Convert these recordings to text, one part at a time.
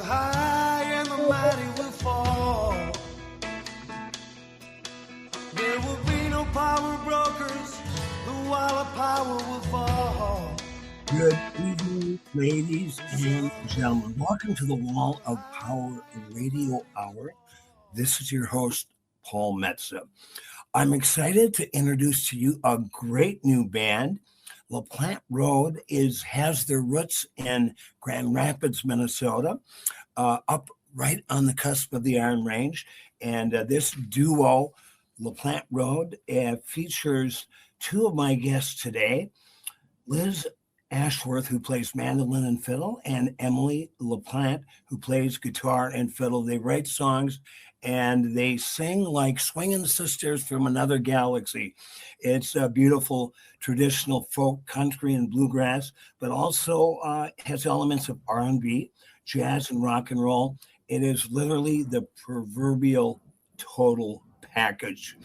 high and the mighty will fall. There will be no power brokers, the wall of power will fall. Good evening, ladies and gentlemen. Welcome to the Wall of Power Radio Hour. This is your host, Paul Metsa. I'm excited to introduce to you a great new band. LaPlant Road has their roots in Grand Rapids, Minnesota, up right on the cusp of the Iron Range. And this duo, LaPlant Road, features two of my guests today, Liz Ashworth, who plays mandolin and fiddle, and Emily LaPlant, who plays guitar and fiddle. They write songs and they sing like swinging sisters from another galaxy. It's a beautiful traditional folk country and bluegrass, but also has elements of R&B, jazz, and rock and roll. It is literally the proverbial total package.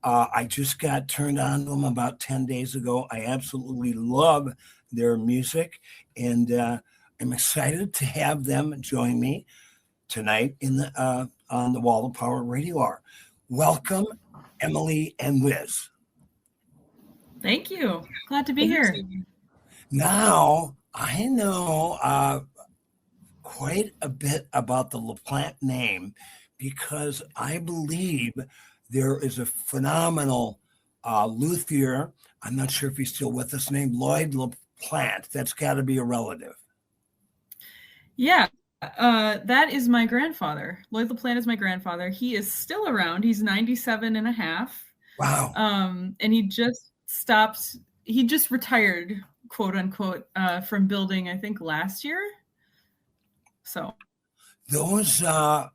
I just got turned on to them about 10 days ago. I absolutely love their music, and I'm excited to have them join me tonight on the Wall of Power Radio Hour. Welcome, Emily and Liz. Thank you. Glad to be here. Now, I know quite a bit about the LaPlant name because I believe there is a phenomenal luthier, I'm not sure if he's still with us, named Lloyd LaPlant. That's got to be a relative. Yeah, that is my grandfather. Lloyd LaPlant is my grandfather. He is still around. He's 97 and a half. Wow. And he just retired, quote unquote, from building, I think, last year. So. Those, I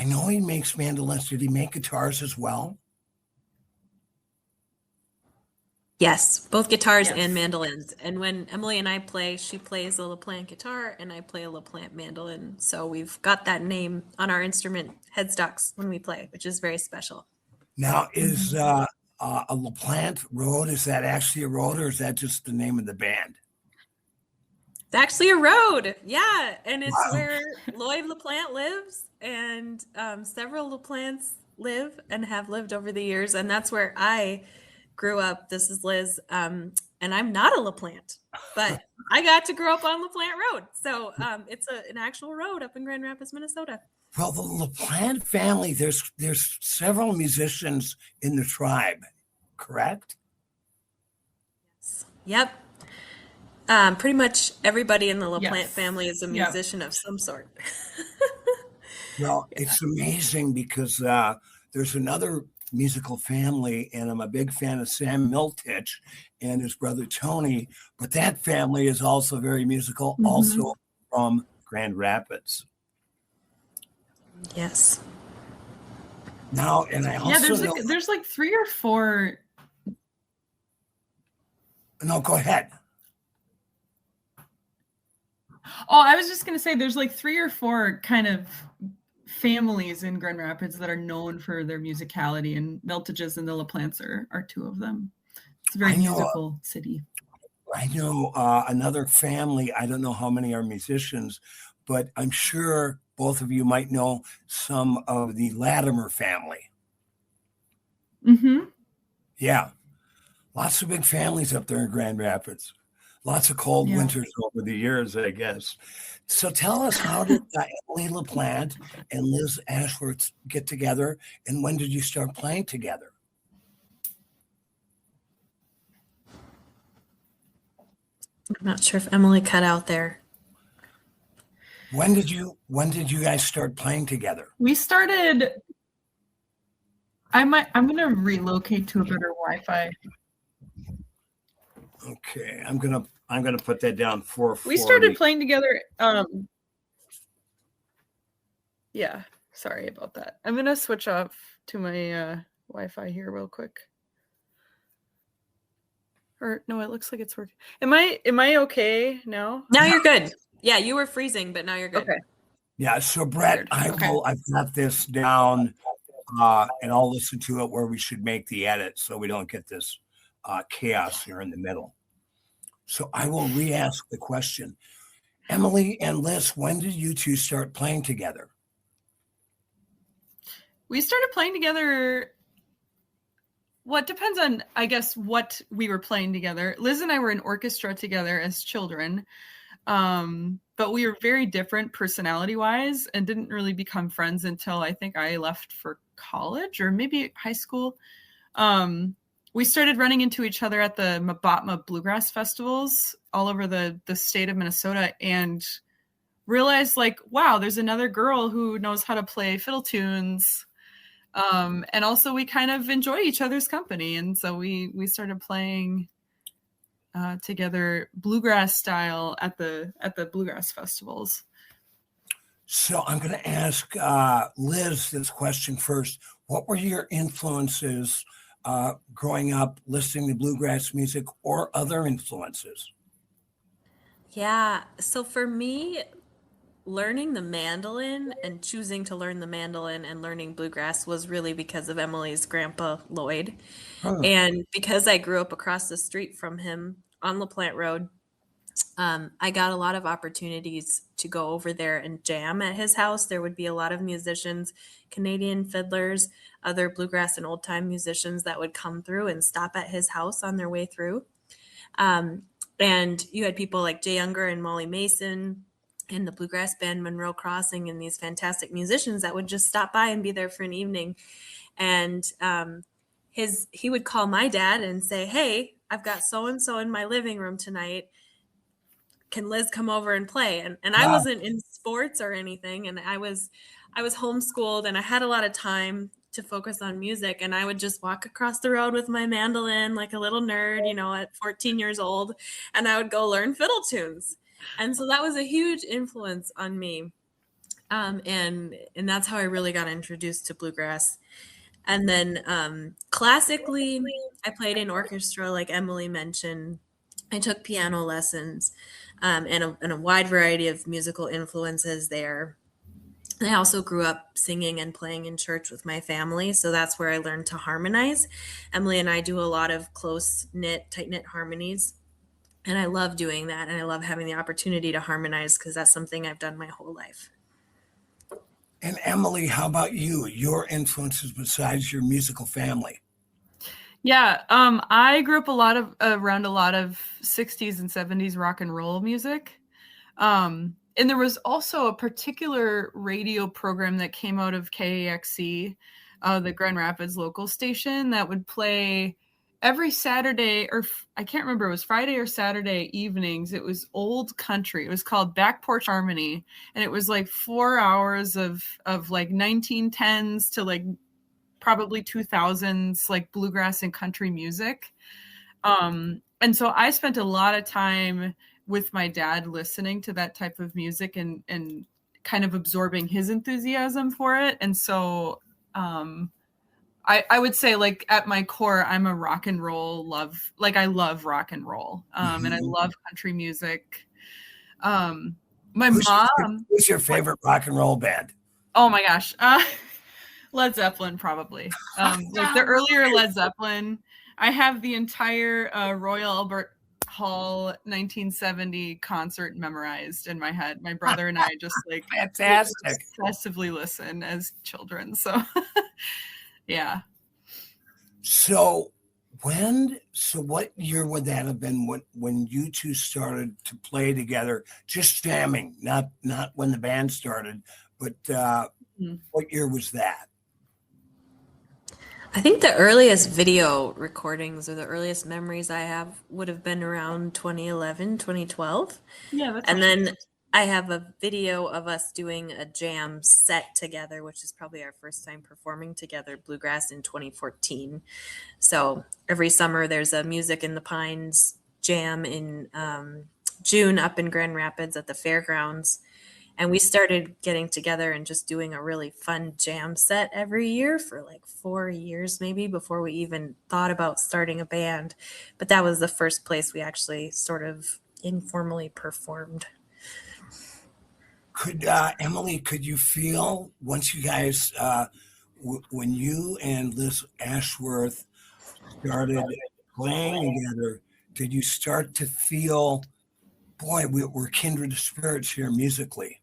know he makes mandolins. Did he make guitars as well? Yes, both guitars and mandolins. And when Emily and I play, she plays a LaPlant guitar and I play a LaPlant mandolin. So we've got that name on our instrument headstocks when we play, which is very special. Now, is a LaPlant Road, is that actually a road or is that just the name of the band? It's actually a road. Yeah. And it's where Lloyd LaPlant lives and several LaPlants live and have lived over the years. And that's where I grew up. This is Liz, and I'm not a LaPlant, but I got to grow up on LaPlant Road. So it's an actual road up in Grand Rapids, Minnesota. Well, the LaPlant family, there's several musicians in the tribe, correct? Yes. Yep. Pretty much everybody in the LaPlant family is a musician of some sort. Well, it's amazing because there's another musical family, and I'm a big fan of Sam Miltich and his brother Tony, but that family is also very musical, also from Grand Rapids. Yes. Now, and I also there's like 3 or 4. No, go ahead. Oh, I was just going to say there's like 3 or 4 kind of families in Grand Rapids that are known for their musicality, and Miltiches and the LaPlants are 2 of them. It's a very musical city. I know another family, I don't know how many are musicians, but I'm sure both of you might know some of the Latimer family. Mm-hmm. Yeah. Lots of big families up there in Grand Rapids. Lots of cold winters over the years, I guess. So tell us, how did Emily LaPlant and Liz Ashworth get together, and when did you start playing together? I'm not sure if Emily cut out there. When did you guys start playing together? We started. I'm going to relocate to a better Wi-Fi. Okay, I'm gonna put that down for. We started playing together. Yeah, sorry about that. I'm gonna switch off to my Wi-Fi here real quick. Or no, it looks like it's working. Am I okay now? Now you're good. Yeah, you were freezing, but now you're good. Okay. Yeah. So Brett, I've got this down, and I'll listen to it where we should make the edit so we don't get this chaos here in the middle. So I will re-ask the question. Emily and Liz, when did you two start playing together? We started playing together. Well, it depends on, I guess, what we were playing together. Liz and I were in orchestra together as children, but we were very different personality-wise and didn't really become friends until I think I left for college or maybe high school. We started running into each other at the Mabatma Bluegrass festivals all over the state of Minnesota and realized, like, wow, there's another girl who knows how to play fiddle tunes. And also we kind of enjoy each other's company. And so we started playing together bluegrass style at the bluegrass festivals. So I'm going to ask Liz this question first. What were your influences growing up listening to bluegrass music or other influences? Yeah. So for me, learning the mandolin and choosing to learn the mandolin and learning bluegrass was really because of Emily's grandpa, Lloyd. And because I grew up across the street from him on LaPlant Road, I got a lot of opportunities to go over there and jam at his house. There would be a lot of musicians, Canadian fiddlers, other bluegrass and old time musicians that would come through and stop at his house on their way through. And you had people like Jay Younger and Molly Mason and the bluegrass band Monroe Crossing and these fantastic musicians that would just stop by and be there for an evening. And he would call my dad and say, "Hey, I've got so-and-so in my living room tonight. Can Liz come over and play?" And I wasn't in sports or anything. And I was homeschooled and I had a lot of time to focus on music. And I would just walk across the road with my mandolin like a little nerd, at 14 years old. And I would go learn fiddle tunes. And so that was a huge influence on me. And that's how I really got introduced to bluegrass. And then classically, I played in orchestra, like Emily mentioned. I took piano lessons and a wide variety of musical influences there. I also grew up singing and playing in church with my family. So that's where I learned to harmonize. Emily and I do a lot of close-knit, tight-knit harmonies. And I love doing that. And I love having the opportunity to harmonize because that's something I've done my whole life. And Emily, how about you? Your influences besides your musical family? Yeah, I grew up around a lot of 60s and 70s rock and roll music. And there was also a particular radio program that came out of KAXC, the Grand Rapids local station, that would play every Saturday, or I can't remember, it was Friday or Saturday evenings. It was old country. It was called Back Porch Harmony. And it was like 4 hours of like 1910s to like probably 2000s, like bluegrass and country music. And so I spent a lot of time with my dad listening to that type of music and kind of absorbing his enthusiasm for it. And so I would say, like, at my core, I'm a rock and roll I love rock and roll. And I love country music. My mom. Who's your favorite rock and roll band? Oh my gosh. Led Zeppelin, probably. Like the earlier Led Zeppelin. I have the entire Royal Albert Hall 1970 concert memorized in my head. My brother and I just like fantastic obsessively listen as children. So yeah. So what year would that have been when you two started to play together, just jamming, not when the band started, but what year was that? I think the earliest video recordings or the earliest memories I have would have been around 2011, 2012. Yeah, that's and then I have a video of us doing a jam set together, which is probably our first time performing together, bluegrass, in 2014. So every summer there's a Music in the Pines jam in June up in Grand Rapids at the fairgrounds. And we started getting together and just doing a really fun jam set every year for like 4 years, maybe, before we even thought about starting a band. But that was the first place we actually sort of informally performed. Emily, could you feel once you guys, when you and Liz Ashworth started playing together, did you start to feel boy, we're kindred spirits here musically.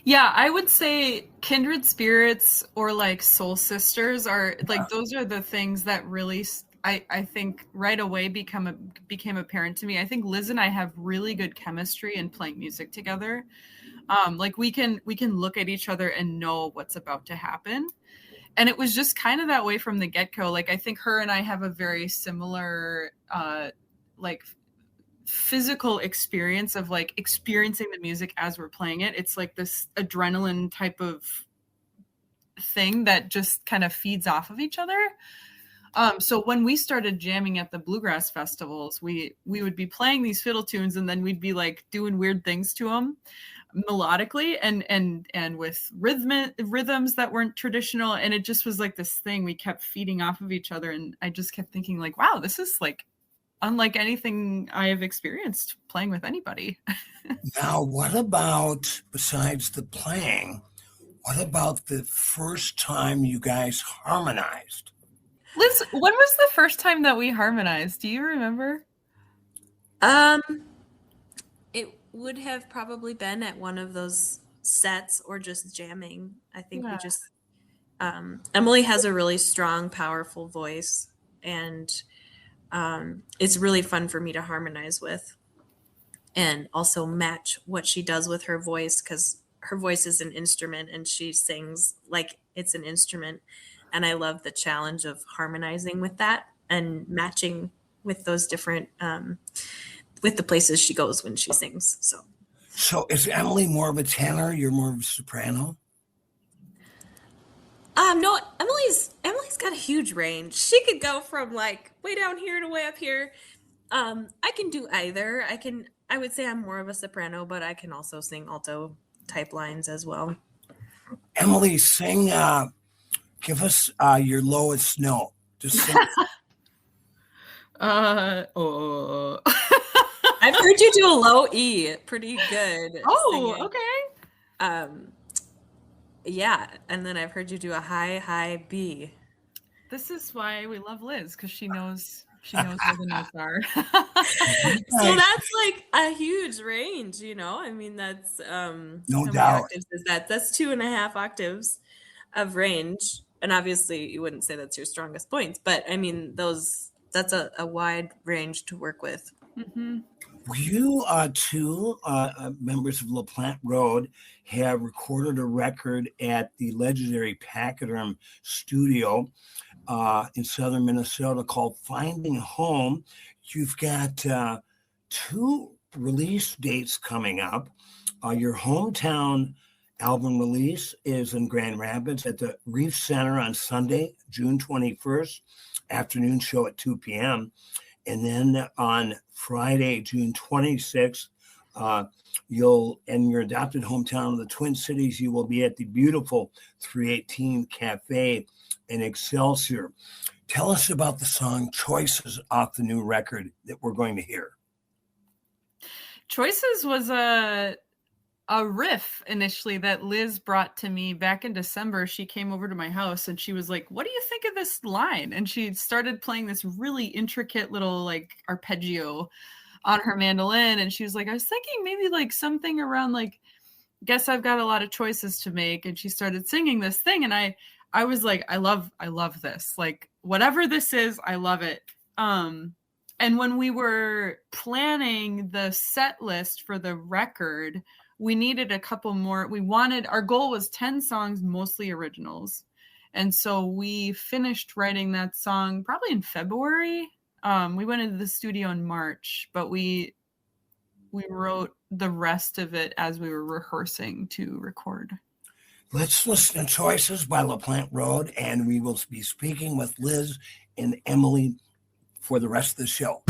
Yeah, I would say kindred spirits or like soul sisters are like those are the things that really I think right away became apparent to me. I think Liz and I have really good chemistry in playing music together. Like we can look at each other and know what's about to happen. And it was just kind of that way from the get-go. Like I think her and I have a very similar like physical experience of like experiencing the music as we're playing it. It's like this adrenaline type of thing that just kind of feeds off of each other. So when we started jamming at the Bluegrass festivals, we would be playing these fiddle tunes and then we'd be like doing weird things to them melodically and with rhythms that weren't traditional. And it just was like this thing we kept feeding off of each other. And I just kept thinking like, wow, this is like unlike anything I have experienced playing with anybody. Now, what about, besides the playing, what about the first time you guys harmonized? Liz, when was the first time that we harmonized? Do you remember? It would have probably been at one of those sets or just jamming. I think we just Emily has a really strong, powerful voice, and it's really fun for me to harmonize with and also match what she does with her voice, because her voice is an instrument and she sings like it's an instrument. And I love the challenge of harmonizing with that and matching with those different, with the places she goes when she sings. So is Emily more of a tenor? You're more of a soprano? No, Emily's got a huge range. She could go from like way down here to way up here. I can do either. I would say I'm more of a soprano, but I can also sing alto type lines as well. Emily, sing, give us your lowest note. Just sing. I've heard you do a low E pretty good. Oh, singing. Okay. Yeah, and then I've heard you do a high B. This is why we love Liz, because she knows where the notes are. So that's like a huge range, you know. I mean, that's no how doubt. many octaves is that? That's 2.5 octaves of range, and obviously you wouldn't say that's your strongest points, but I mean that's a wide range to work with. Mm-hmm. You two members of LaPlant Road have recorded a record at the legendary Pachyderm Studio in southern Minnesota called Finding Home. You've got 2 release dates coming up. Your hometown album release is in Grand Rapids at the Reef Center on Sunday, June 21st, afternoon show at 2 p.m. And then on Friday, June 26th, you'll, in your adopted hometown of the Twin Cities, you will be at the beautiful 318 Cafe in Excelsior. Tell us about the song Choices off the new record that we're going to hear. Choices was a riff initially that Liz brought to me back in December. She came over to my house and she was like, what do you think of this line? And she started playing this really intricate little like arpeggio on her mandolin. And she was like, I was thinking maybe like something around like, guess I've got a lot of choices to make. And she started singing this thing. And I was like, I love this. Like whatever this is, I love it. And when we were planning the set list for the record, we needed a couple more. Our goal was 10 songs, mostly originals. And so we finished writing that song probably in February. We went into the studio in March, but we wrote the rest of it as we were rehearsing to record. Let's listen to Choices by LaPlant Road, and we will be speaking with Liz and Emily for the rest of the show.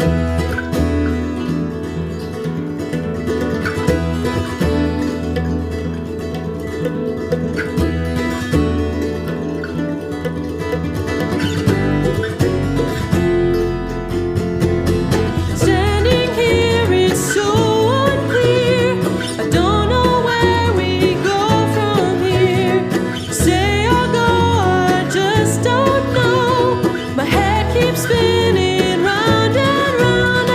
Spinning round and round.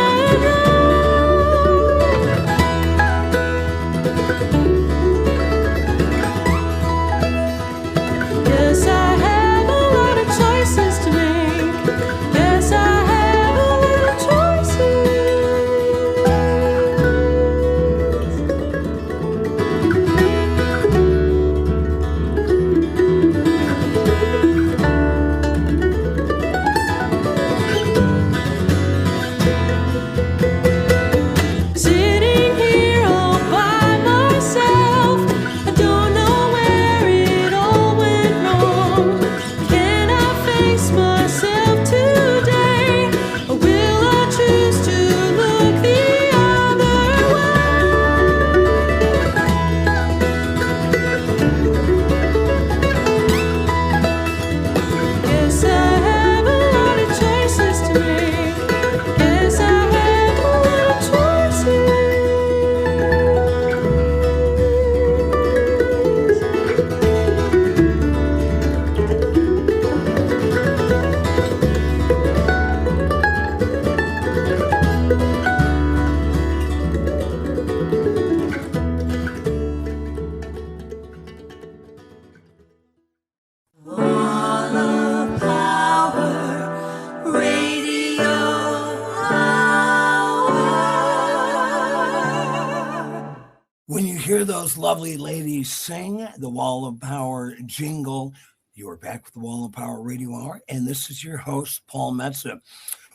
When you hear those lovely ladies sing the Wall of Power jingle, you are back with the Wall of Power Radio Hour, and this is your host, Paul Metsa.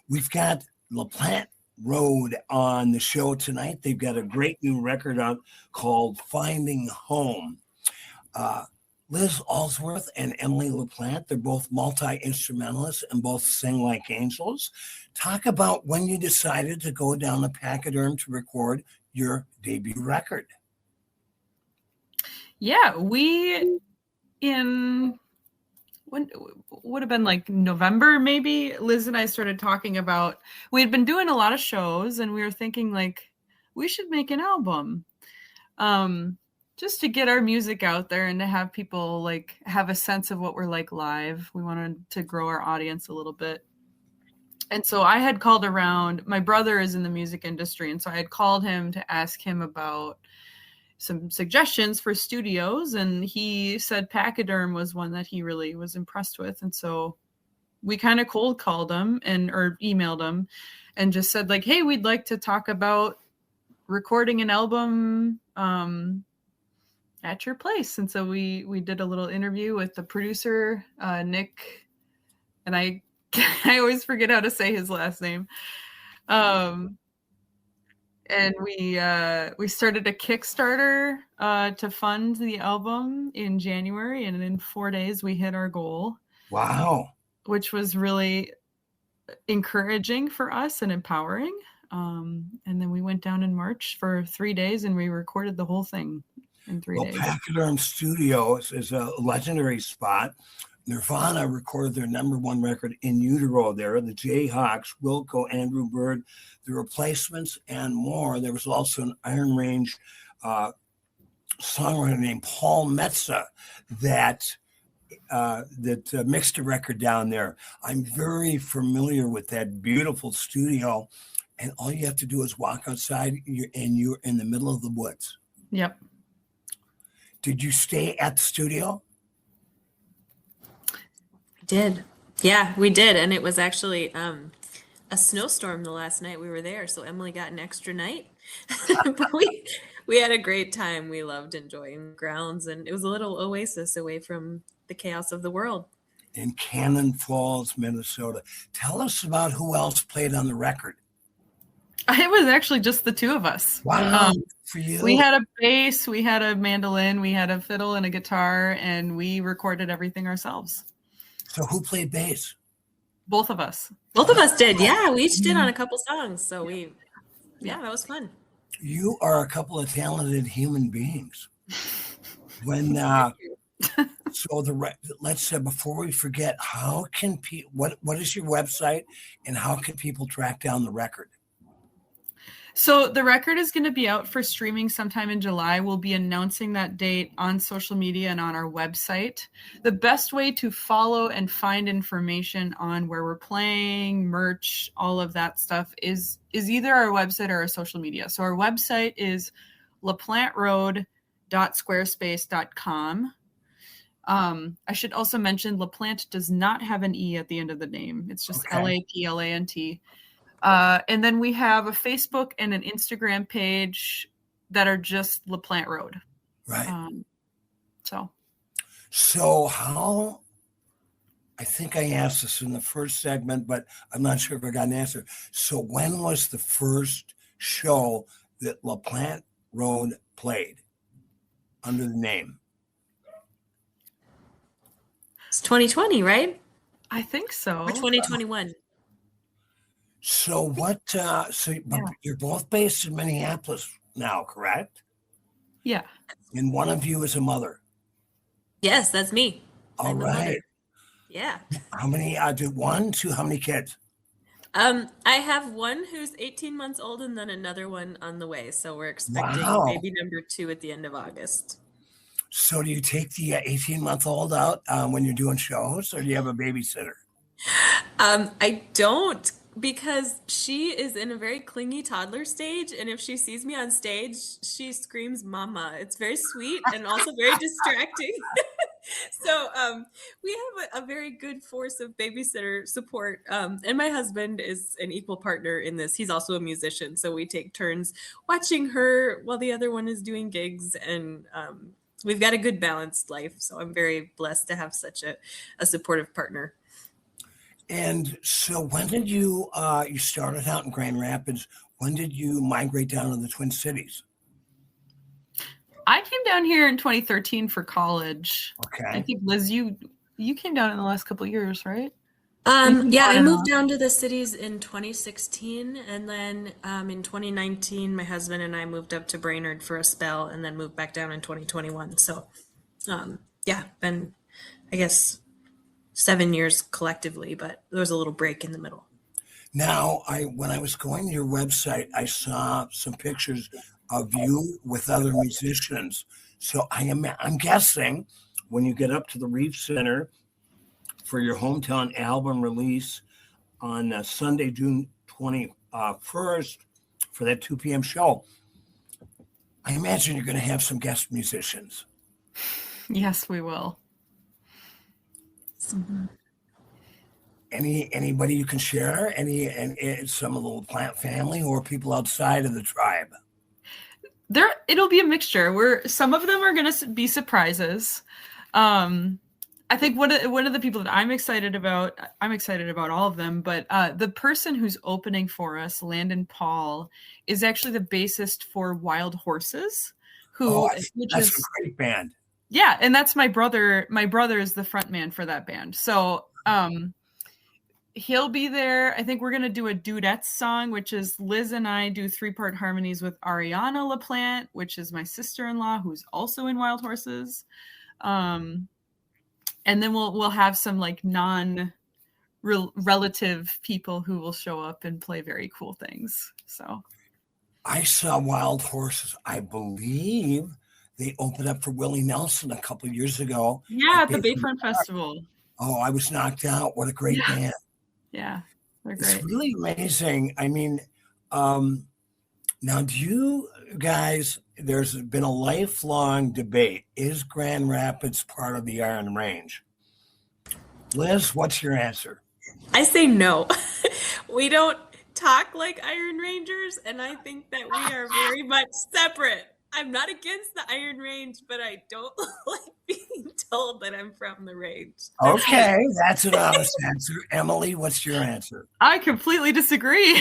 We've got LaPlant Road on the show tonight. They've got a great new record out called Finding Home. Liz Allsworth and Emily LaPlant, they're both multi-instrumentalists and both sing like angels. Talk about when you decided to go down to Pachyderm to record your debut record. Yeah, when would have been like November, maybe, Liz and I started talking about, we had been doing a lot of shows and we were thinking like, we should make an album. Just to get our music out there and to have people like have a sense of what we're like live. We wanted to grow our audience a little bit. And so I had called around, my brother is in the music industry. And so I had called him to ask him about some suggestions for studios. And he said Pachyderm was one that he really was impressed with. And so we kind of cold called him or emailed him and just said like, hey, we'd like to talk about recording an album, at your place. And so we did a little interview with the producer, Nick, and I always forget how to say his last name. And we started a Kickstarter to fund the album in January, and in 4 days we hit our goal. Wow. Which was really encouraging for us and empowering. And then we went down in March for 3 days and we recorded the whole thing in 3 days. Pachyderm Studio is a legendary spot. Nirvana recorded their #1 record in utero there. The Jayhawks, Wilco, Andrew Bird, the Replacements, and more. There was also an Iron Range songwriter named Paul Metsa that mixed a record down there. I'm very familiar with that beautiful studio, and all you have to do is walk outside, and you're in the middle of the woods. Yep. Did you stay at the studio? Did. Yeah, we did. And it was actually a snowstorm the last night we were there. So Emily got an extra night. But we had a great time. We loved enjoying the grounds. And it was a little oasis away from the chaos of the world. In Cannon Falls, Minnesota. Tell us about who else played on the record. It was actually just the two of us. Wow. For you. We had a bass, we had a mandolin, we had a fiddle and a guitar, and we recorded everything ourselves. So who played bass? Both of us. Both of us did. Yeah, we each did on a couple songs. So that was fun. You are a couple of talented human beings. When let's say before we forget, how can people? What is your website, and how can people track down the record? So the record is going to be out for streaming sometime in July. We'll be announcing that date on social media and on our website. The best way to follow and find information on where we're playing, merch, all of that stuff is either our website or our social media. So our website is laplantroad.squarespace.com. I should also mention LaPlant does not have an E at the end of the name. It's just okay. LAPLANT. And then we have a Facebook and an Instagram page that are just LaPlant Road. Right. So how, I think I asked this in the first segment, but I'm not sure if I got an answer. So when was the first show that LaPlant Road played under the name? It's 2020, right? I think so. Or 2021. So you're both based in Minneapolis now, correct? Yeah. And one of you is a mother. Yes, that's me. All right. Yeah. How many? How many kids? I have one who's 18 months old and then another one on the way. So we're expecting baby number 2 at the end of August. So do you take the 18-month-old out when you're doing shows, or do you have a babysitter? I don't, because she is in a very clingy toddler stage, and if she sees me on stage, she screams "Mama." It's very sweet and also very distracting. So we have a very good force of babysitter support. And my husband is an equal partner in this. He's also a musician. So we take turns watching her while the other one is doing gigs. And we've got a good balanced life. So I'm very blessed to have such a supportive partner. And so when did you started out in Grand Rapids? When did you migrate down to the Twin Cities? I came down here in 2013 for college. Okay. I think, Liz, you came down in the last couple of years, right? Yeah, I moved down to the cities in 2016, and then in 2019, my husband and I moved up to Brainerd for a spell, and then moved back down in 2021. So, yeah, been, I guess, 7 years collectively, but there was a little break in the middle. Now, when I was going to your website, I saw some pictures of you with other musicians. So I'm guessing when you get up to the Reef Center for your hometown album release on Sunday, June 21st for that 2 p.m. show, I imagine you're going to have some guest musicians. Yes, we will. Anybody you can share? Some of the LaPlant family or people outside of the tribe? It'll be a mixture. Some of them are going to be surprises. I think one of the people that I'm excited about all of them, but the person who's opening for us, Landon Paul, is actually the bassist for Wild Horses, that's a great band. Yeah, and that's my brother. My brother is the front man for that band. So he'll be there. I think we're going to do a duets song, which is Liz and I do 3-part harmonies with Ariana LaPlant, which is my sister-in-law, who's also in Wild Horses. And then we'll have some like relative people who will show up and play very cool things. So I saw Wild Horses. I believe they opened up for Willie Nelson a couple of years ago. Yeah, at the Bayfront Festival. Oh, I was knocked out. What a great band. Yeah, they're great. It's really amazing. I mean, now do you guys, there's been a lifelong debate. Is Grand Rapids part of the Iron Range? Liz, what's your answer? I say no. We don't talk like Iron Rangers, and I think that we are very much separate. I'm not against the Iron Range, but I don't like being told that I'm from the range. Okay, that's an honest answer. Emily, what's your answer? I completely disagree.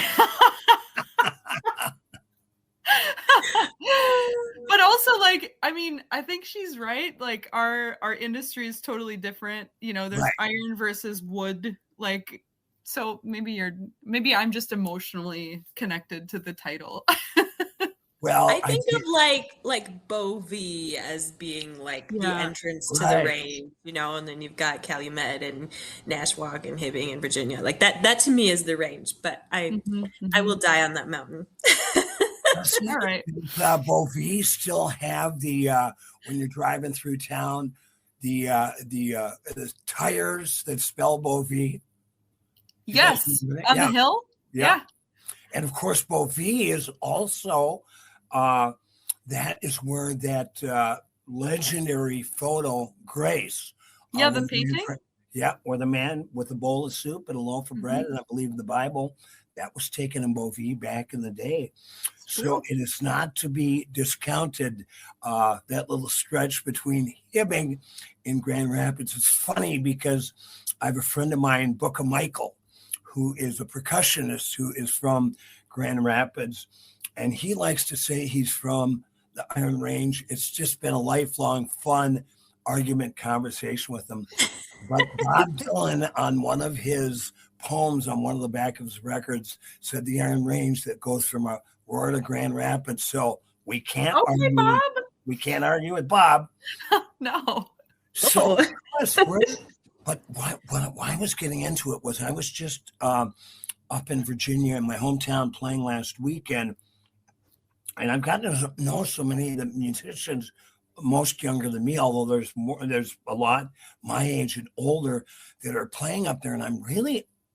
But also, like, I mean, I think she's right. Like, our industry is totally different. You know, there's iron versus wood. Like, so maybe I'm just emotionally connected to the title. Well, I think of like Bovee as being like the entrance to the range, you know, and then you've got Calumet and Nashwauk and Hibbing and Virginia. Like that to me is the range, but I will die on that mountain. All right. Does Bovee still have the when you're driving through town, the tires that spell Bovee? Yes, on the hill. Yeah. And of course, Bovee is also that is where that legendary photo, Grace. Yeah, the painting. Or the man with a bowl of soup and a loaf of bread, and I believe the Bible. That was taken in Bovee back in the day. So it is not to be discounted, that little stretch between Hibbing and Grand Rapids. It's funny because I have a friend of mine, Booker Michael, who is a percussionist who is from Grand Rapids. And he likes to say he's from the Iron Range. It's just been a lifelong fun argument conversation with him. But Bob Dylan, on one of his poems on one of the back of his records, said the Iron Range that goes from Aurora to Grand Rapids. So we can't argue. Bob. We can't argue with Bob. No. So, but why I was getting into it was I was just up in Virginia in my hometown playing last weekend. And I've gotten to know so many of the musicians, most younger than me, although there's a lot my age and older that are playing up there. And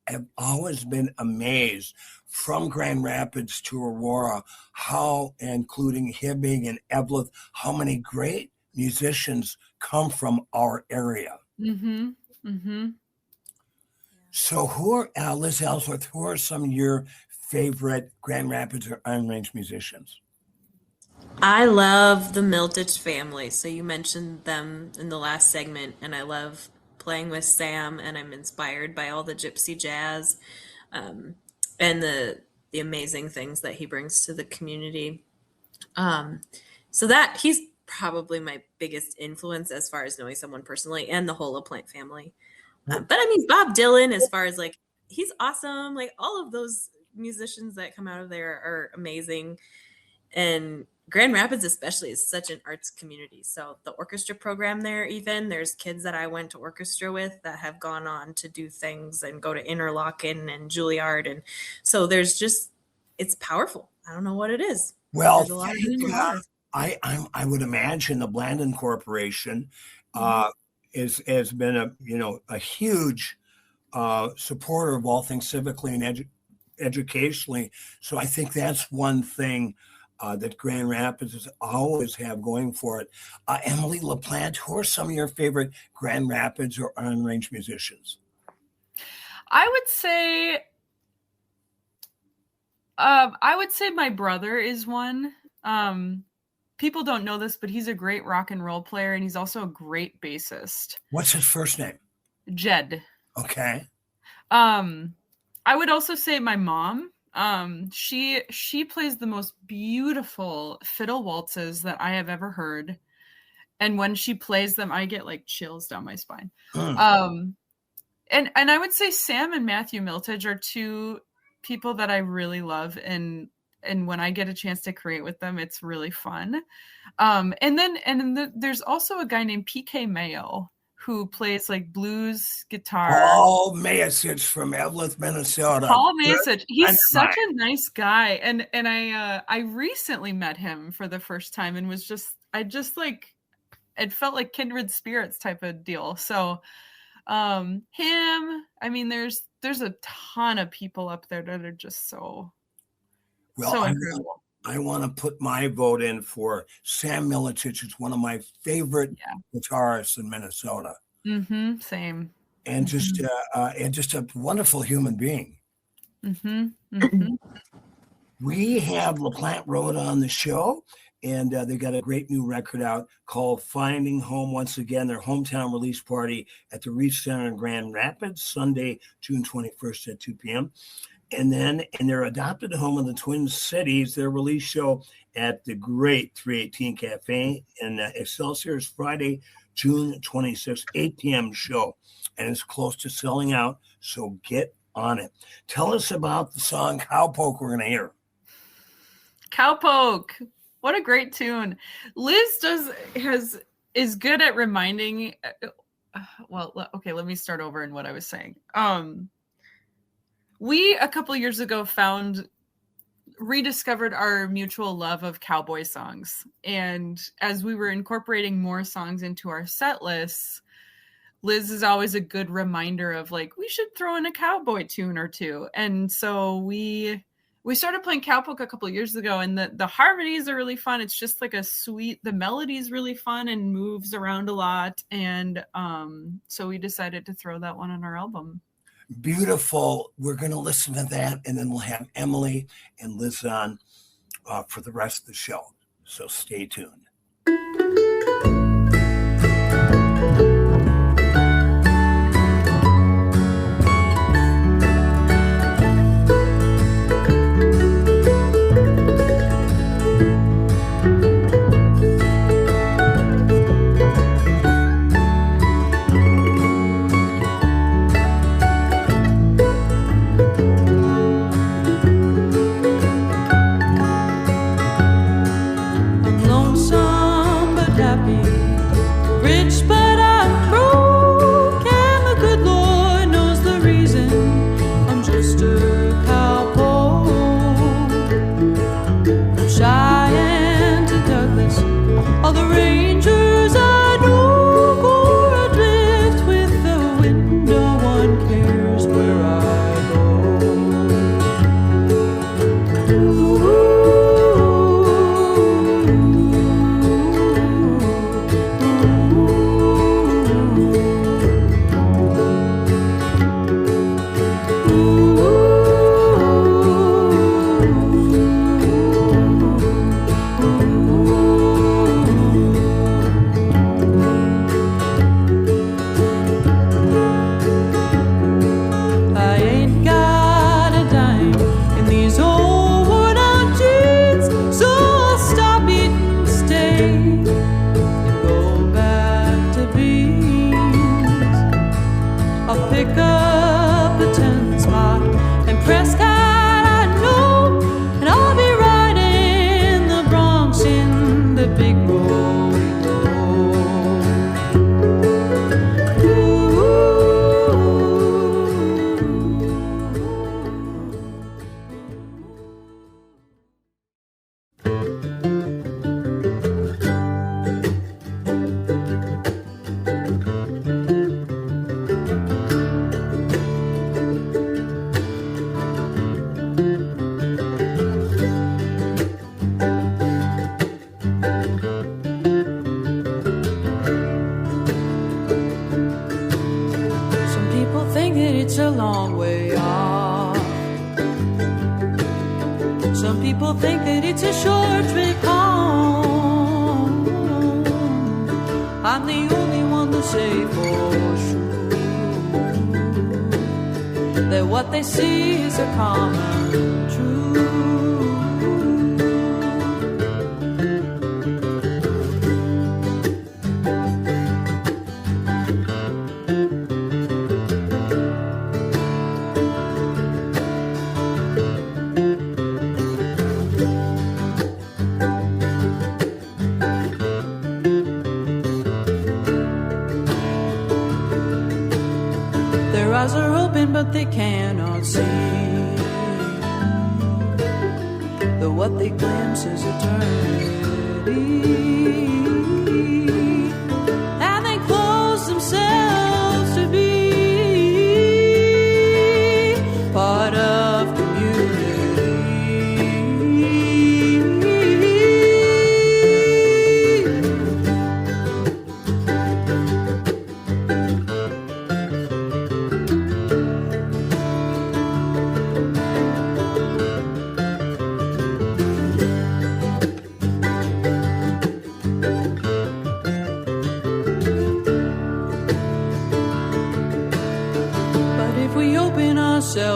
have always been amazed from Grand Rapids to Aurora, how, including Hibbing and Evelyn, how many great musicians come from our area. Mm-hmm. Mm-hmm. So Liz Ellsworth, who are some of your favorite Grand Rapids or Iron Range musicians? I love the Miltich family. So you mentioned them in the last segment, and I love playing with Sam, and I'm inspired by all the gypsy jazz, and the amazing things that he brings to the community. So that he's probably my biggest influence as far as knowing someone personally, and the whole LaPlant family. But I mean, Bob Dylan, as far as like, he's awesome. Like all of those musicians that come out of there are amazing. And Grand Rapids especially is such an arts community. So the orchestra program there, even there's kids that I went to orchestra with that have gone on to do things and go to Interlochen and Juilliard. And so there's just, it's powerful. I don't know what it is. Well, There's a lot of meaning behind it. I would imagine the Blandon Corporation has been a huge supporter of all things civically and educationally. So I think that's one thing that Grand Rapids always have going for it. Emily LaPlant, who are some of your favorite Grand Rapids or Iron Range musicians? I would say my brother is one. People don't know this, but he's a great rock and roll player, and he's also a great bassist. What's his first name? Jed. Okay. I would also say my mom. She plays the most beautiful fiddle waltzes that I have ever heard. And when she plays them, I get like chills down my spine. And I would say Sam and Matthew Miltich are two people that I really love. And when I get a chance to create with them, it's really fun. And then there's also a guy named PK Mayo who plays like blues guitar. Paul Mayasich from Evlith, Minnesota. Paul Mayasich. He's such a nice guy. And I recently met him for the first time and was it felt like kindred spirits type of deal. So him, I mean, there's a ton of people up there that are just so incredible. I want to put my vote in for Sam Militich. It's one of my favorite guitarists in Minnesota. Mm-hmm, same. And just a wonderful human being. Mm-hmm, mm-hmm. We have LaPlant Road on the show, and they got a great new record out called Finding Home. Once again, their hometown release party at the Reach Center in Grand Rapids, Sunday, June 21st at 2 p.m. And then in their adopted home in the Twin Cities, their release show at the great 318 Cafe in Excelsior is Friday, June 26th, 8 p.m. show. And it's close to selling out, so get on it. Tell us about the song Cowpoke we're going to hear. Cowpoke. What a great tune. Liz is good at reminding. Okay, let me start over in what I was saying. We, a couple years ago, rediscovered our mutual love of cowboy songs. And as we were incorporating more songs into our set lists, Liz is always a good reminder of like, we should throw in a cowboy tune or two. And so we started playing Cowpoke a couple of years ago, and the harmonies are really fun. It's just like the melody is really fun and moves around a lot. And so we decided to throw that one on our album. Beautiful. We're going to listen to that, and then we'll have Emily and Liz on for the rest of the show. So stay tuned. I'm lonesome a short trip home. I'm the only one to say for sure that what they see is a common truth. Their eyes are open, but they cannot see that what they glimpse is eternity. And they close themselves to be part of community.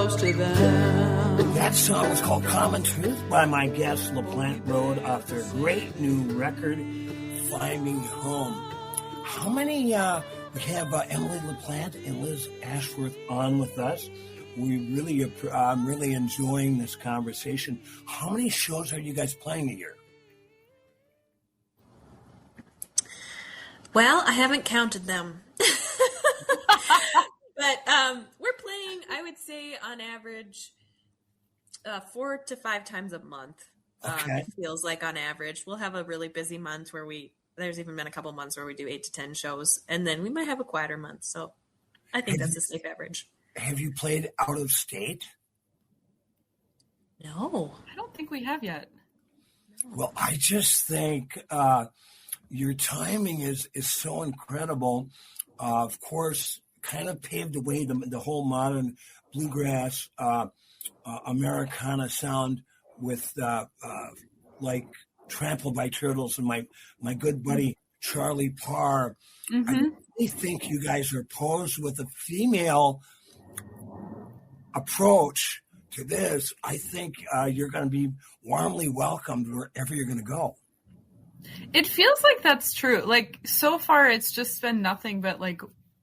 To them. That song is called Common Truth by my guest LaPlant Road off their great new record, Finding Home. How many, we have Emily LaPlant and Liz Ashworth on with us. I'm really enjoying this conversation. How many shows are you guys playing a year? Well, I haven't counted them. But we're playing, I would say, on average, 4 to 5 times a month. Okay. It feels like on average. We'll have a really busy month where there's even been a couple months where we do 8 to 10 shows. And then we might have a quieter month. So I think that's a safe average. Have you played out of state? No. I don't think we have yet. Well, I just think your timing is so incredible. Of course, kind of paved the way, the whole modern bluegrass, Americana sound with like Trampled by Turtles and my good buddy Charlie Parr. Mm-hmm. I really think you guys are posed with a female approach to this. I think you're going to be warmly welcomed wherever you're going to go. It feels like that's true. Like, so far, it's just been nothing but like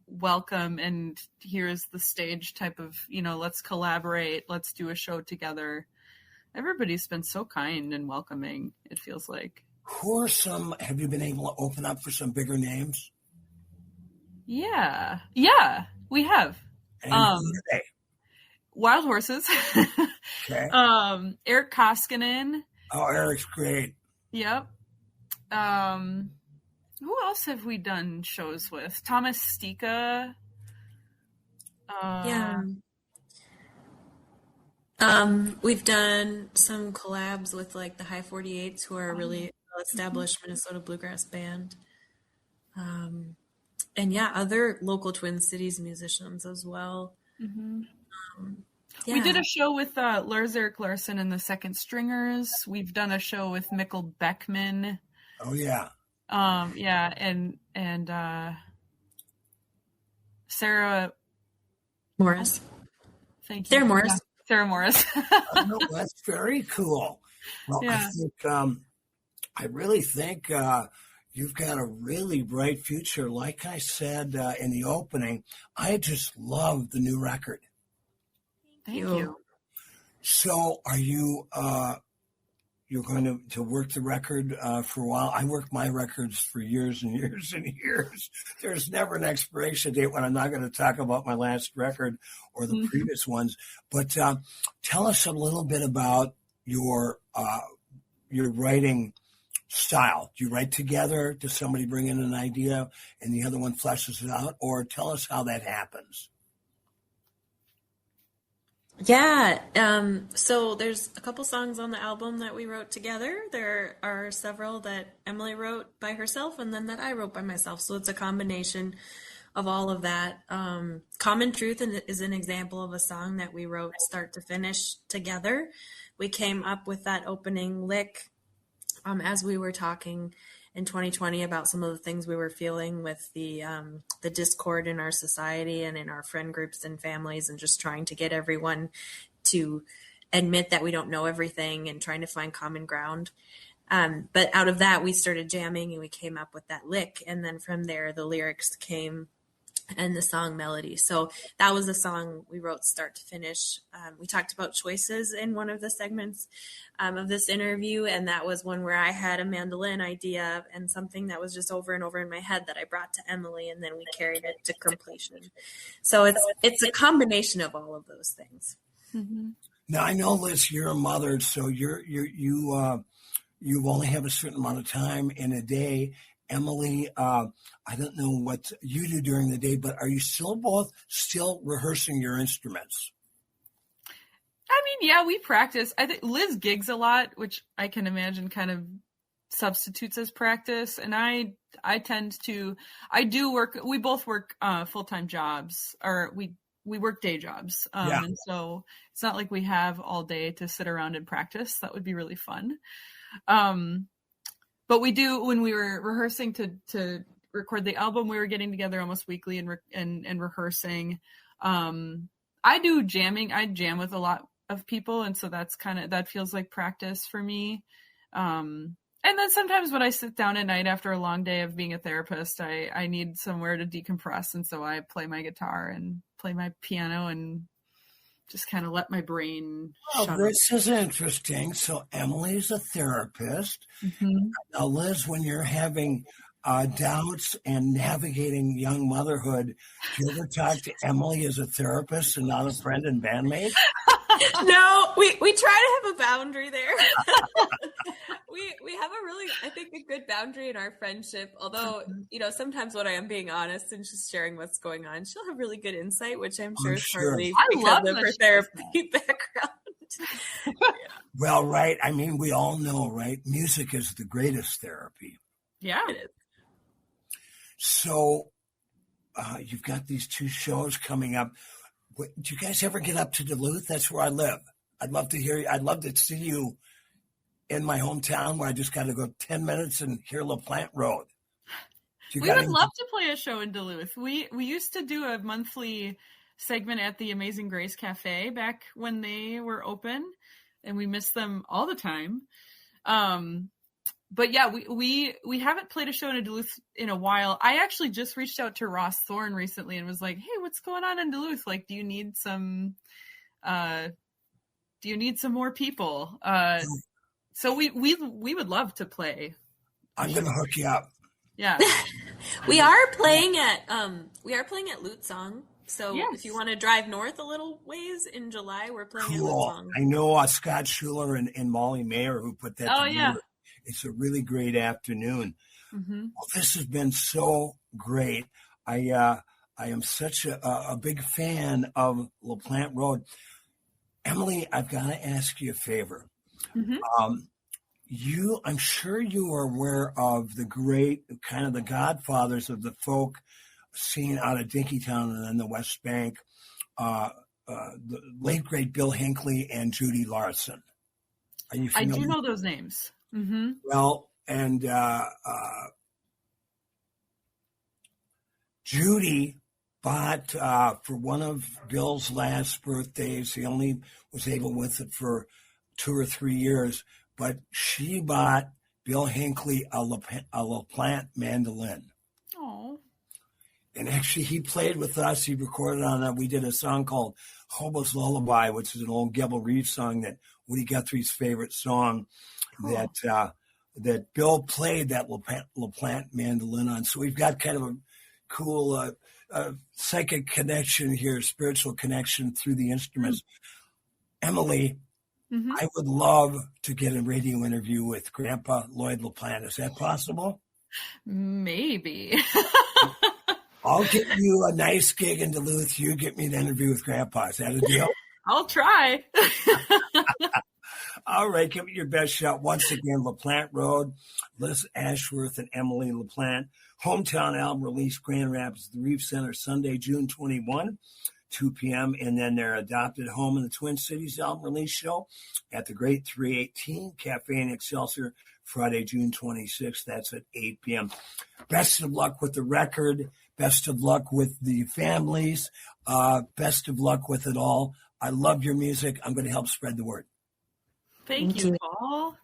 welcome and here's the stage type of, let's collaborate, let's do a show together. Everybody's been so kind and welcoming, it feels like. Have you been able to open up for some bigger names? Yeah, we have. And who are they? Wild Horses. Okay. Eric Koskinen. Oh, Eric's great. Yep. Who else have we done shows with? Thomas Stika. Yeah. We've done some collabs with like the High 48s, who are a really well-established Minnesota bluegrass band. And yeah, other local Twin Cities musicians as well. Mm-hmm. Yeah. We did a show with Lars Erik Larson and the Second Stringers. We've done a show with Mikkel Beckman. Oh yeah. Yeah, and Sarah Morris. Thank you. Sarah Morris. Yeah, Sarah Morris. No, that's very cool. Well, yeah. I really think you've got a really bright future. Like I said in the opening, I just love the new record. Thank you. So, are you? You're going to work the record for a while. I work my records for years and years and years. There's never an expiration date when I'm not going to talk about my last record or the previous ones. But tell us a little bit about your writing style. Do you write together? Does somebody bring in an idea and the other one fleshes it out? Or tell us how that happens. Yeah. So there's a couple songs on the album that we wrote together. There are several that Emily wrote by herself and then that I wrote by myself. So it's a combination of all of that. Common Truth is an example of a song that we wrote start to finish together. We came up with that opening lick as we were talking in 2020 about some of the things we were feeling with the discord in our society and in our friend groups and families, and just trying to get everyone to admit that we don't know everything and trying to find common ground. But out of that, we started jamming and we came up with that lick. And then from there, the lyrics came and the song melody. So that was the song we wrote start to finish. We talked about choices in one of the segments of this interview. And that was one where I had a mandolin idea and something that was just over and over in my head that I brought to Emily, and then we carried it to completion. So it's a combination of all of those things. Mm-hmm. Now, I know, Liz, you're a mother, so you only have a certain amount of time in a day. Emily, I don't know what you do during the day, but are you still rehearsing your instruments? I mean, yeah, we practice. I think Liz gigs a lot, which I can imagine kind of substitutes as practice. And I do work. We both work full-time jobs, or we work day jobs. And so it's not like we have all day to sit around and practice. That would be really fun. But we do, when we were rehearsing to record the album, we were getting together almost weekly and rehearsing. I do jamming. I jam with a lot of people. And so that feels like practice for me. And then sometimes when I sit down at night after a long day of being a therapist, I need somewhere to decompress. And so I play my guitar and play my piano and just kind of let my brain shut up. This is interesting. So Emily's a therapist. Mm-hmm. Now, Liz, when you're having doubts and navigating young motherhood, do you ever talk to Emily as a therapist and not a friend and bandmate? No, we try to have a boundary there. we have a really, I think, a good boundary in our friendship. Although, sometimes when I am being honest and just sharing what's going on, she'll have really good insight, which I'm sure is partly because of her therapy background. Well, right. I mean, we all know, right? Music is the greatest therapy. Yeah. It is. So you've got these 2 shows coming up. Do you guys ever get up to Duluth? That's where I live. I'd love to hear you. I'd love to see you in my hometown, where I just got to go 10 minutes and hear LaPlant Road. We would love to play a show in Duluth. We used to do a monthly segment at the Amazing Grace Cafe back when they were open, and we miss them all the time. But yeah, we haven't played a show in Duluth in a while. I actually just reached out to Ross Thorne recently and was like, "Hey, what's going on in Duluth? Like, do you need some more people?" So we would love to play. I'm going to hook you up. Yeah. We are playing at Lute Song. So yes. If you want to drive north a little ways in July, we're playing at Lute Song. I know Scott Schuler and Molly Mayer who put that together. Yeah. It's a really great afternoon. Mm-hmm. Well, this has been so great. I am such a big fan of LaPlant Road. Emily, I've got to ask you a favor. Mm-hmm. I'm sure you are aware of the great, kind of the godfathers of the folk scene out of Dinkytown and then the West Bank, the late great Bill Hinckley and Judy Larson. Are you familiar? I do know those names. Mm-hmm. Well, and Judy bought for one of Bill's last birthdays. He only was able with it for 2 or 3 years, but she bought Bill Hinckley a LaPlant mandolin. Oh. And actually, he played with us. He recorded on that. We did a song called Hobo's Lullaby, which is an old Gebel Reed song that Woody Guthrie's favorite song. Cool. That Bill played that LaPlant mandolin on. So we've got kind of a cool psychic connection here, spiritual connection through the instruments. Emily, mm-hmm. I would love to get a radio interview with Grandpa Lloyd LaPlant. Is that possible? Maybe. I'll get you a nice gig in Duluth. You get me an interview with Grandpa. Is that a deal? I'll try. All right, give it your best shot. Once again, LaPlant Road, Liz Ashworth and Emily LaPlant. Hometown album release, Grand Rapids, the Reef Center, Sunday, June 21, 2 p.m. And then their Adopted Home in the Twin Cities album release show at the Great 318 Cafe in Excelsior, Friday, June 26th. That's at 8 p.m. Best of luck with the record. Best of luck with the families. Best of luck with it all. I love your music. I'm going to help spread the word. Thank you, Paul.